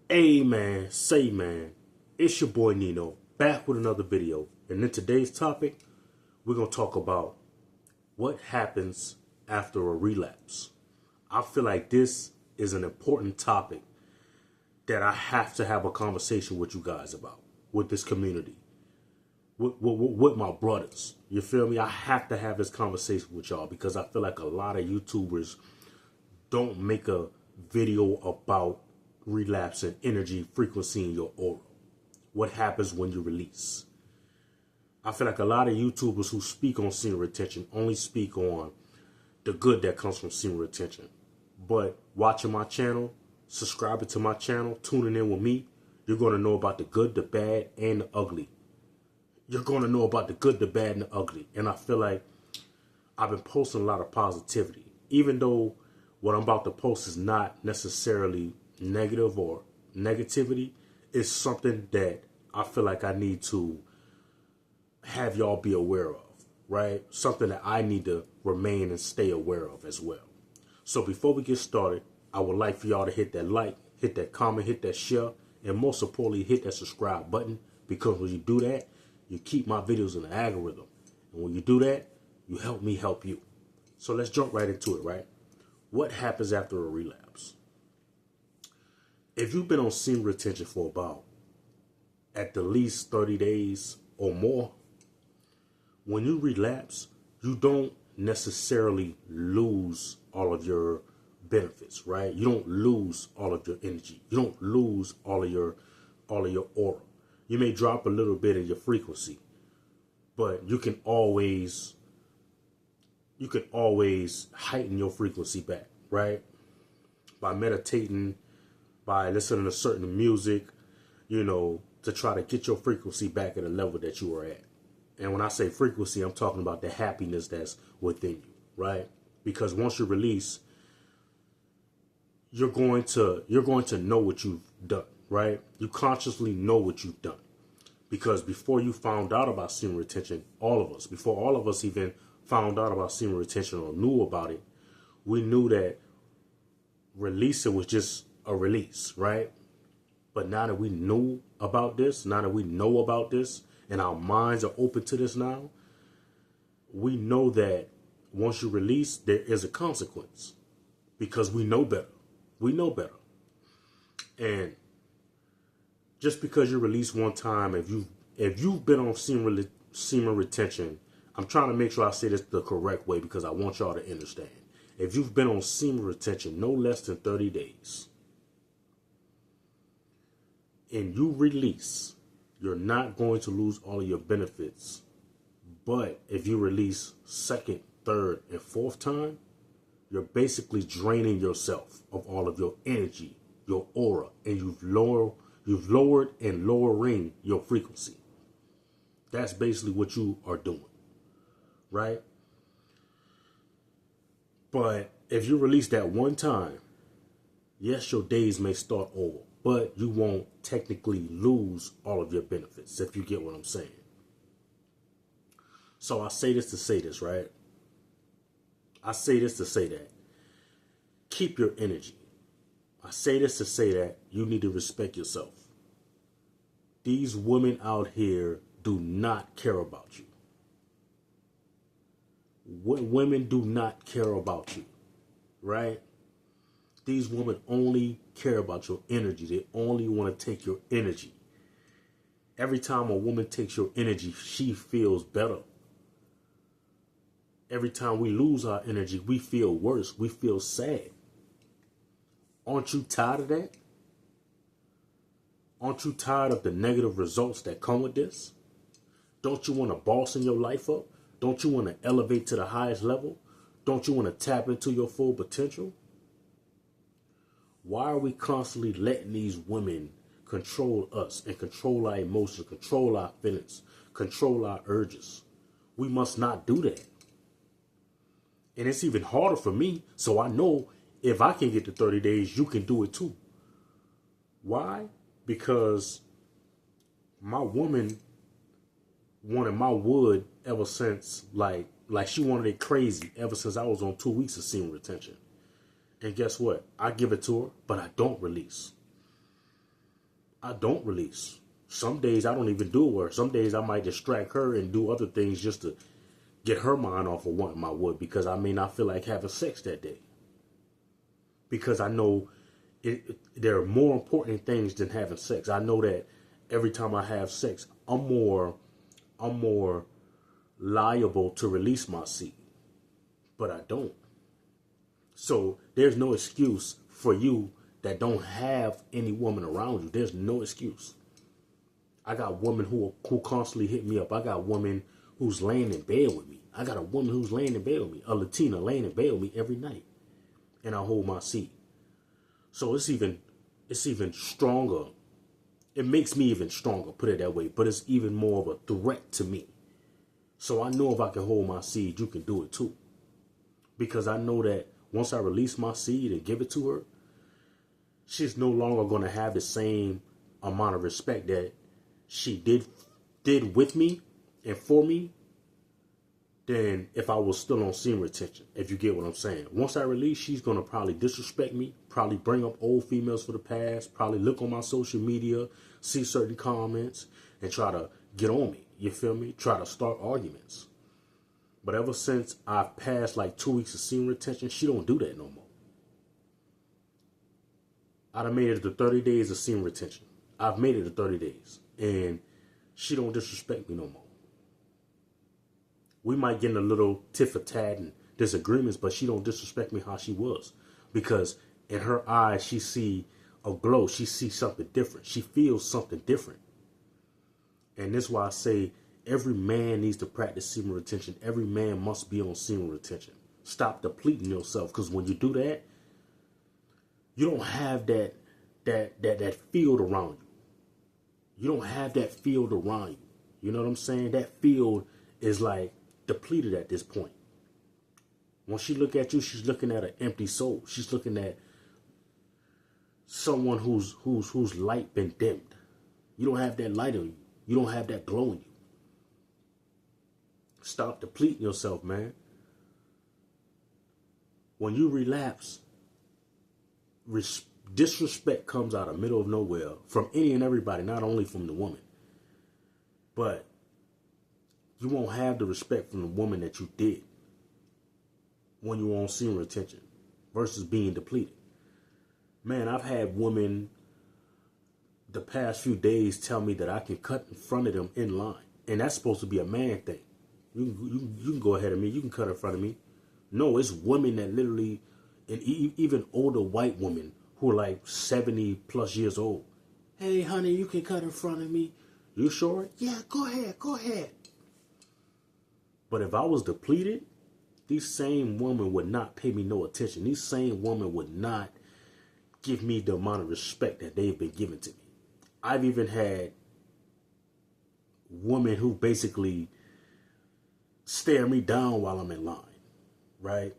Hey man, say man, it's your boy Nino, back with another video. And in today's topic, we're going to talk about what happens after a relapse. I feel like this is an important topic that I have to have a conversation with you guys about, with this community, with my brothers. You feel me? I have to have this conversation with y'all because I feel like a lot of YouTubers don't make a video about relapse and energy frequency in your aura. What happens when you release? I feel like a lot of YouTubers who speak on semen retention only speak on the good that comes from semen retention. But watching my channel, subscribing to my channel, tuning in with me, you're going to know about the good, the bad, and the ugly. You're going to know about the good, the bad, and the ugly. And I feel like I've been posting a lot of positivity. Even though what I'm about to post is not necessarily negative or negativity, it's something that I feel like I need to have y'all be aware of, right? Something that I need to remain and stay aware of as well. So before we get started, I would like for y'all to hit that like, hit that comment, hit that share, and most importantly, hit that subscribe button, because when you do that, you keep my videos in the algorithm. And when you do that, you help me help you. So let's jump right into it, right? What happens after a relapse? If you've been on semen retention for about at the least 30 days or more, when you relapse, you don't necessarily lose all of your benefits, right? You don't lose all of your energy. You don't lose all of your aura. You may drop a little bit in your frequency, but you can always heighten your frequency back, right? By meditating, by listening to certain music, to try to get your frequency back at a level that you were at. And when I say frequency, I'm talking about the happiness that's within you, right? Because once you release, you're going to know what you've done, right? You consciously know what you've done. Because before you found out about semen retention, before all of us even found out about semen retention or knew about it, we knew that releasing was just a release, right? But now that we know about this, and our minds are open to this now, we know that once you release, there is a consequence, because we know better. We know better. And just because you release one time, if you've been on semen retention, I'm trying to make sure I say this the correct way because I want y'all to understand. If you've been on semen retention no less than 30 days and you release, you're not going to lose all of your benefits. But if you release second, third, and fourth time, you're basically draining yourself of all of your energy, your aura, and you've lowered and lowering your frequency. That's basically what you are doing, right? But if you release that one time, yes, your days may start over, but you won't technically lose all of your benefits, if you get what I'm saying. So I say this to say this, right? I say this to say that. Keep your energy. I say this to say that you need to respect yourself. These women out here do not care about you. Women do not care about you, right? These women only care about your energy. They only want to take your energy. Every time a woman takes your energy, she feels better. Every time we lose our energy, we feel worse. We feel sad. Aren't you tired of that? Aren't you tired of the negative results that come with this? Don't you want to boss in your life up? Don't you want to elevate to the highest level? Don't you want to tap into your full potential? Why are we constantly letting these women control us and control our emotions, control our feelings, control our urges? We must not do that. And it's even harder for me, so I know if I can get to 30 days, you can do it too. Why? Because my woman wanted my wood ever since, like she wanted it crazy ever since I was on 2 weeks of semen retention. And guess what? I give it to her, but I don't release. I don't release. Some days I don't even do work. Some days I might distract her and do other things just to get her mind off of wanting my wood because I may not feel like having sex that day. Because I know there are more important things than having sex. I know that every time I have sex, I'm more liable to release my seed. But I don't. So there's no excuse for you that don't have any woman around you. There's no excuse. I got women who constantly hit me up. I got women who's laying in bed with me. I got a woman who's laying in bed with me, a Latina laying in bed with me every night, and I hold my seed. So it's even stronger. It makes me even stronger, put it that way. But it's even more of a threat to me. So I know if I can hold my seed, you can do it too. Because I know that once I release my seed and give it to her, she's no longer going to have the same amount of respect that she did with me and for me than if I was still on semen retention, if you get what I'm saying. Once I release, she's going to probably disrespect me, probably bring up old females for the past, probably look on my social media, see certain comments, and try to get on me. You feel me? Try to start arguments. But ever since I've passed like 2 weeks of semen retention, she don't do that no more. I done made it to 30 days of semen retention. I've made it to 30 days. And she don't disrespect me no more. We might get in a little tit for tat and disagreements, but she don't disrespect me how she was. Because in her eyes, she see a glow. She sees something different. She feels something different. And that's why I say every man needs to practice semen retention. Every man must be on semen retention. Stop depleting yourself. Because when you do that, you don't have that field around you. You don't have that field around you. You know what I'm saying? That field is like depleted at this point. When she look at you, she's looking at an empty soul. She's looking at someone whose light been dimmed. You don't have that light on you. You don't have that glow in you. Stop depleting yourself, man. When you relapse, disrespect comes out of the middle of nowhere from any and everybody, not only from the woman. But you won't have the respect from the woman that you did when you were on semen retention versus being depleted. Man, I've had women the past few days tell me that I can cut in front of them in line. And that's supposed to be a man thing. You can go ahead of me. You can cut in front of me. No, it's women that literally, and even older white women who are like 70 plus years old. Hey, honey, you can cut in front of me. You sure? Yeah, go ahead. But if I was depleted, these same women would not pay me no attention. These same women would not give me the amount of respect that they've been giving to me. I've even had women who basically stare me down while I'm in line, right?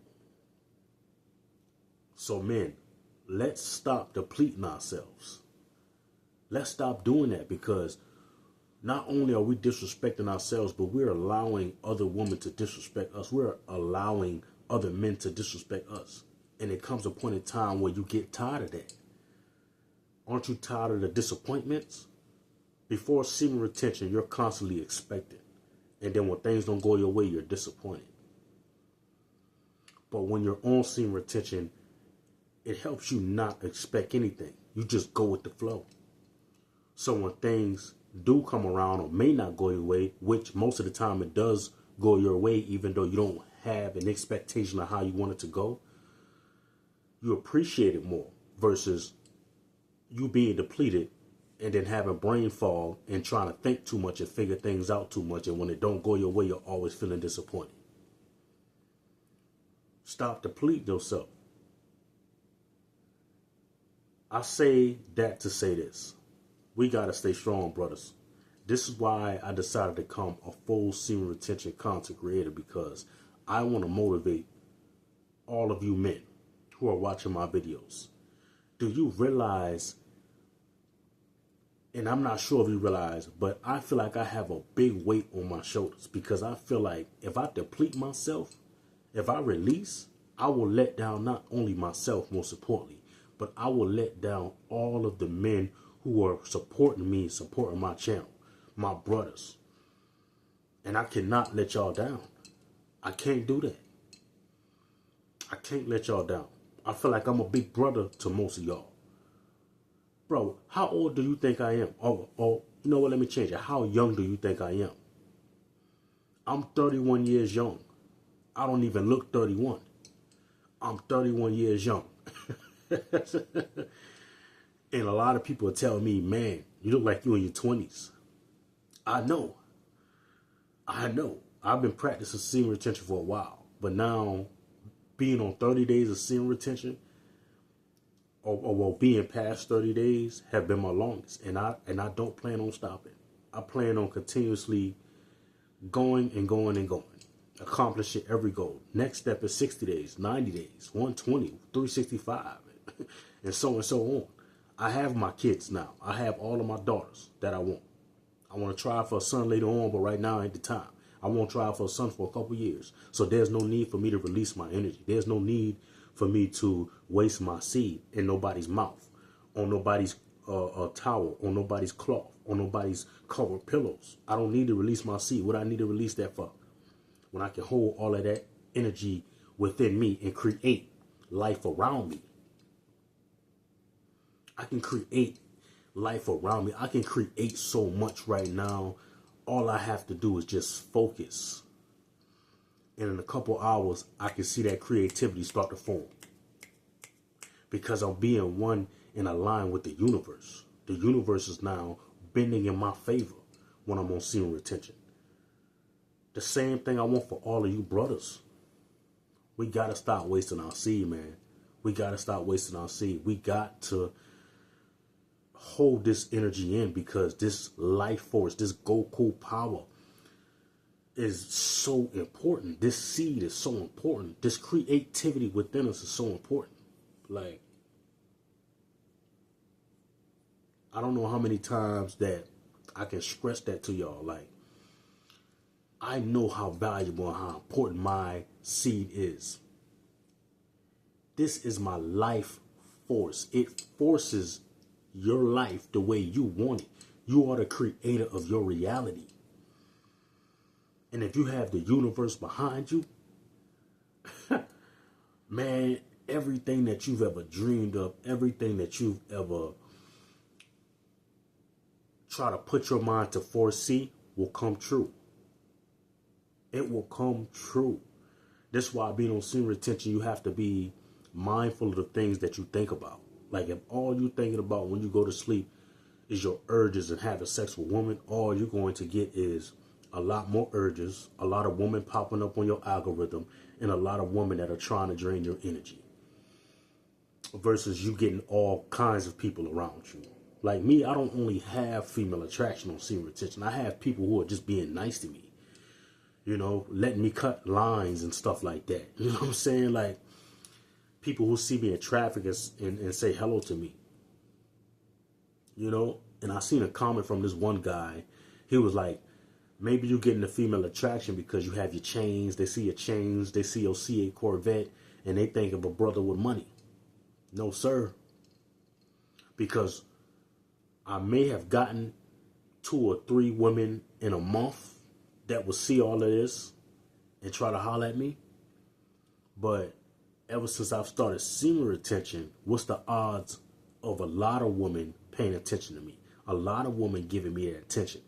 So men, let's stop depleting ourselves. Let's stop doing that, because not only are we disrespecting ourselves, but we're allowing other women to disrespect us. We're allowing other men to disrespect us. And it comes a point in time where you get tired of that. Aren't you tired of the disappointments? Before semen retention, you're constantly expecting. And then when things don't go your way, you're disappointed. But when you're on semen retention, it helps you not expect anything. You just go with the flow. So when things do come around or may not go your way, which most of the time it does go your way, even though you don't have an expectation of how you want it to go, you appreciate it more versus you being depleted and then having brain fog and trying to think too much and figure things out too much. And when it don't go your way, you're always feeling disappointed. Stop depleting yourself. I say that to say this. We got to stay strong, brothers. This is why I decided to become a full semen retention content creator, because I want to motivate all of you men who are watching my videos. Do you realize, and I'm not sure if you realize, but I feel like I have a big weight on my shoulders, because I feel like if I deplete myself, if I release, I will let down not only myself, most importantly, but I will let down all of the men who are supporting me, supporting my channel, my brothers. And I cannot let y'all down. I can't do that. I can't let y'all down. I feel like I'm a big brother to most of y'all. Bro, how old do you think I am? Oh, you know what? Let me change it. How young do you think I am? I'm 31 years young. I don't even look 31. I'm 31 years young. And a lot of people tell me, man, you look like you in your 20s. I know. I've been practicing semen retention for a while. But now, being on 30 days of semen retention, or being past 30 days, have been my longest. And I don't plan on stopping. I plan on continuously going and going and going. Accomplishing every goal. Next step is 60 days, 90 days, 120, 365, and so on. I have my kids now. I have all of my daughters that I want. I want to try for a son later on, but right now ain't the time. I won't try for a son for a couple years. So there's no need for me to release my energy. There's no need for me to waste my seed in nobody's mouth, on nobody's towel, on nobody's cloth, on nobody's covered pillows. I don't need to release my seed. What I need to release that for? When I can hold all of that energy within me and create life around me. I can create life around me. I can create so much right now. All I have to do is just focus. And in a couple hours, I can see that creativity start to form. Because I'm being one and aligned with the universe. The universe is now bending in my favor when I'm on semen retention. The same thing I want for all of you brothers. We got to stop wasting our seed, man. We got to stop wasting our seed. We got to hold this energy in, because this life force, this Goku power is so important. This seed is so important. This creativity within us is so important. Like, I don't know how many times that I can stress that to y'all. Like, I know how valuable and how important my seed is. This is my life force. It forces your life the way you want it. You are the creator of your reality. And if you have the universe behind you, man, everything that you've ever dreamed of, everything that you've ever tried to put your mind to foresee will come true. It will come true. That's why being on semen retention, you have to be mindful of the things that you think about. Like, if all you're thinking about when you go to sleep is your urges and having sex with women, all you're going to get is a lot more urges, a lot of women popping up on your algorithm, and a lot of women that are trying to drain your energy. Versus you getting all kinds of people around you. Like me, I don't only have female attraction on semen retention. I have people who are just being nice to me. You know, letting me cut lines and stuff like that. You know what I'm saying? Like, people who see me in traffic and say hello to me. You know? And I seen a comment from this one guy. He was like, maybe you're getting the female attraction because you have your chains. They see your chains. They see your C8 Corvette. And they think of a brother with money. No, sir. Because I may have gotten 2 or 3 women in a month that will see all of this and try to holler at me. But ever since I've started semen retention, what's the odds of a lot of women paying attention to me? A lot of women giving me their attention.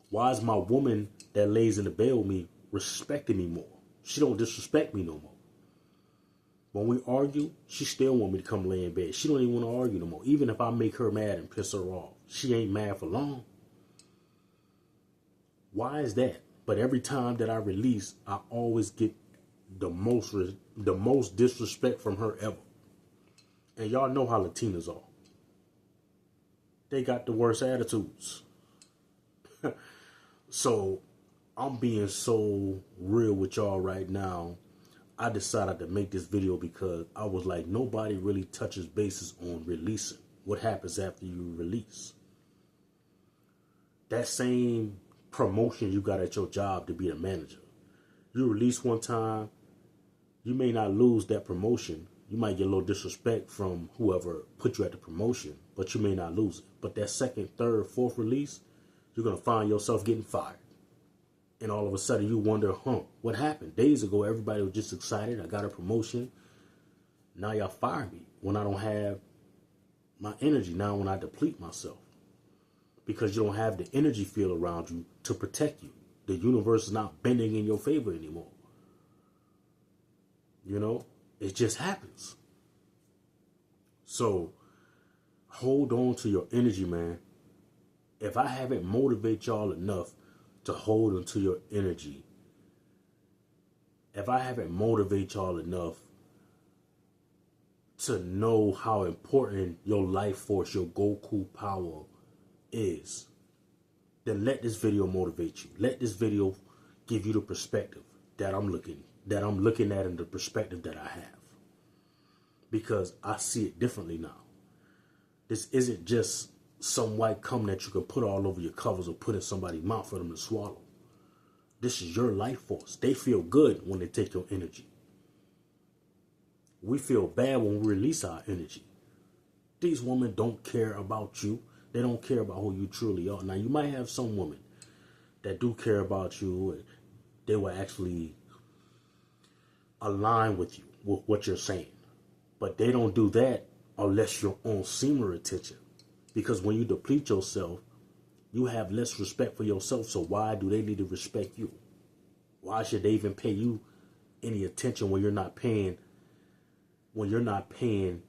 Why is my woman that lays in the bed with me respecting me more? She don't disrespect me no more. When we argue, she still want me to come lay in bed. She don't even want to argue no more. Even if I make her mad and piss her off, she ain't mad for long. Why is that? But every time that I release, I always get the most disrespect from her ever. And y'all know how Latinas are. They got the worst attitudes. So I'm being so real with y'all right now. I decided to make this video because I was like, nobody really touches bases on releasing. What happens after you release? That same promotion you got at your job to be a manager. You release one time, you may not lose that promotion, You might get a little disrespect from whoever put you at the promotion, but you may not lose it. But that second, third, fourth release, you're going to find yourself getting fired. And all of a sudden you wonder, what happened? Days ago, everybody was just excited. I got a promotion. Now y'all fire me when I don't have my energy. Now when I deplete myself. Because you don't have the energy field around you to protect you. The universe is not bending in your favor anymore. You know, it just happens. So hold on to your energy, man. If I haven't motivated y'all enough to hold onto your energy, if I haven't motivated y'all enough to know how important your life force, your Goku power is, then let this video motivate you. Let this video give you the perspective that I'm looking at and the perspective that I have. Because I see it differently now. This isn't just some white cum that you can put all over your covers or put in somebody's mouth for them to swallow. This is your life force. They feel good when they take your energy. We feel bad when we release our energy. These women don't care about you. They don't care about who you truly are. Now, you might have some women that do care about you, and they will actually align with you, with what you're saying. But they don't do that unless you're on semen retention. Because when you deplete yourself, you have less respect for yourself. So why do they need to respect you? Why should they even pay you any attention when you're not paying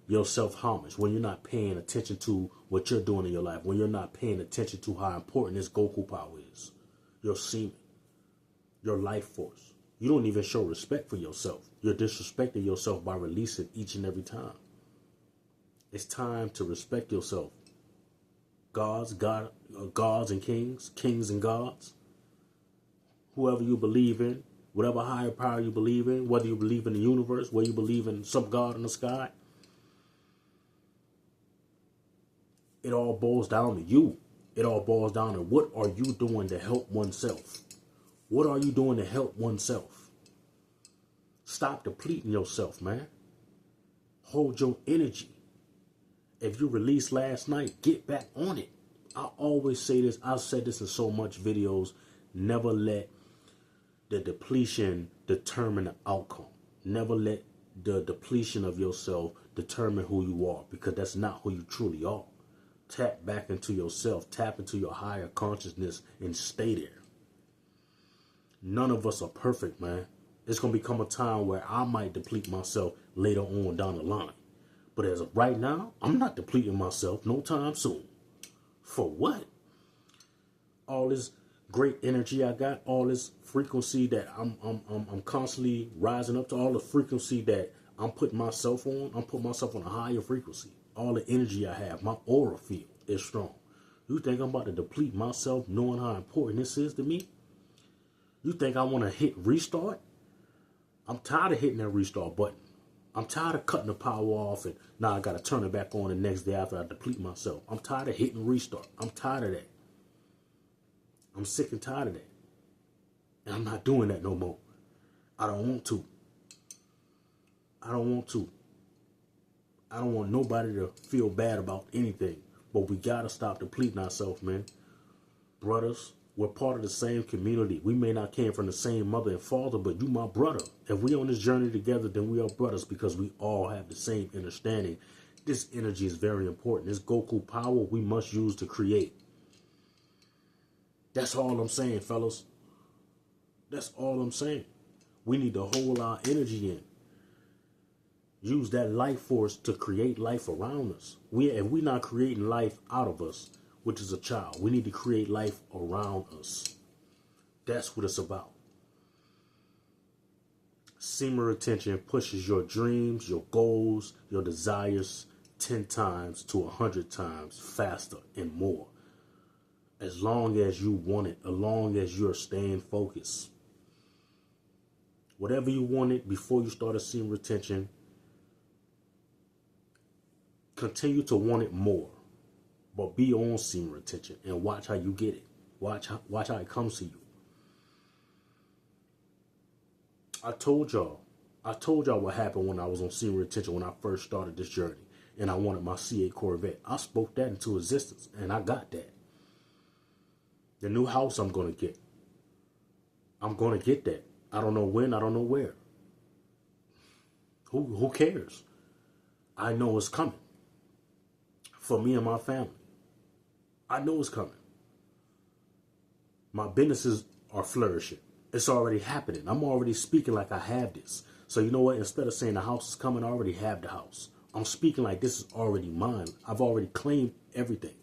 yourself homage, when you're not paying attention to what you're doing in your life, when you're not paying attention to how important this Goku power is, your semen, your life force. You don't even show respect for yourself. You're disrespecting yourself by releasing each and every time. It's time to respect yourself. Gods and kings, kings and gods, whoever you believe in, whatever higher power you believe in, whether you believe in the universe, whether you believe in some God in the sky, it all boils down to you. It all boils down to what are you doing to help oneself? What are you doing to help oneself? Stop depleting yourself, man. Hold your energy. If you released last night, get back on it. I always say this. I've said this in so much videos. Never let the depletion determine the outcome. Never let the depletion of yourself determine who you are, because that's not who you truly are. Tap back into yourself. Tap into your higher consciousness and stay there. None of us are perfect, man. It's going to become a time where I might deplete myself later on down the line. But as of right now, I'm not depleting myself no time soon. For what? All this great energy I got, all this frequency that I'm constantly rising up to, all the frequency that I'm putting myself on. I'm putting myself on a higher frequency. All the energy I have, my aura field is strong. You think I'm about to deplete myself knowing how important this is to me? You think I want to hit restart? I'm tired of hitting that restart button. I'm tired of cutting the power off and now I got to turn it back on the next day after I deplete myself. I'm tired of hitting restart. I'm tired of that. I'm sick and tired of that. And I'm not doing that no more. I don't want to. I don't want to. I don't want nobody to feel bad about anything. But we got to stop depleting ourselves, man. Brothers, we're part of the same community. We may not came from the same mother and father, but you my brother. If we on this journey together, then we are brothers because we all have the same understanding. This energy is very important. This Goku power we must use to create. That's all I'm saying, fellas. That's all I'm saying. We need to hold our energy in. Use that life force to create life around us. If we're not creating life out of us, which is a child, we need to create life around us. That's what it's about. Semen retention pushes your dreams, your goals, your desires 10 times to 100 times faster and more. As long as you want it, as long as you're staying focused. Whatever you wanted before you started semen retention, continue to want it more. But be on semen retention and watch how you get it. Watch how it comes to you. I told y'all I told y'all what happened when I was on senior retention when I first started this journey. And I wanted my C8 Corvette. I spoke that into existence, and I got that. The new house I'm going to get. I'm going to get that. I don't know when, I don't know where. Who cares? I know it's coming. For me and my family. I know it's coming. My businesses are flourishing. It's already happening. I'm already speaking like I have this. So you know what? Instead of saying the house is coming, I already have the house. I'm speaking like this is already mine. I've already claimed everything.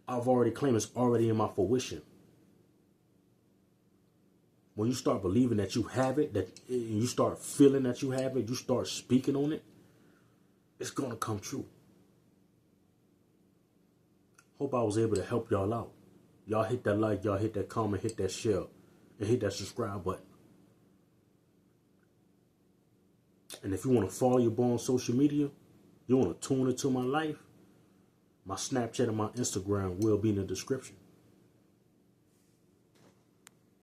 I've already claimed it's already in my fruition. When you start believing that you have it, that you start feeling that you have it, you start speaking on it, it's going to come true. Hope I was able to help y'all out. Y'all hit that like, y'all hit that comment, hit that share, and hit that subscribe button. And if you want to follow your boy on social media, you want to tune into my life, my Snapchat and my Instagram will be in the description.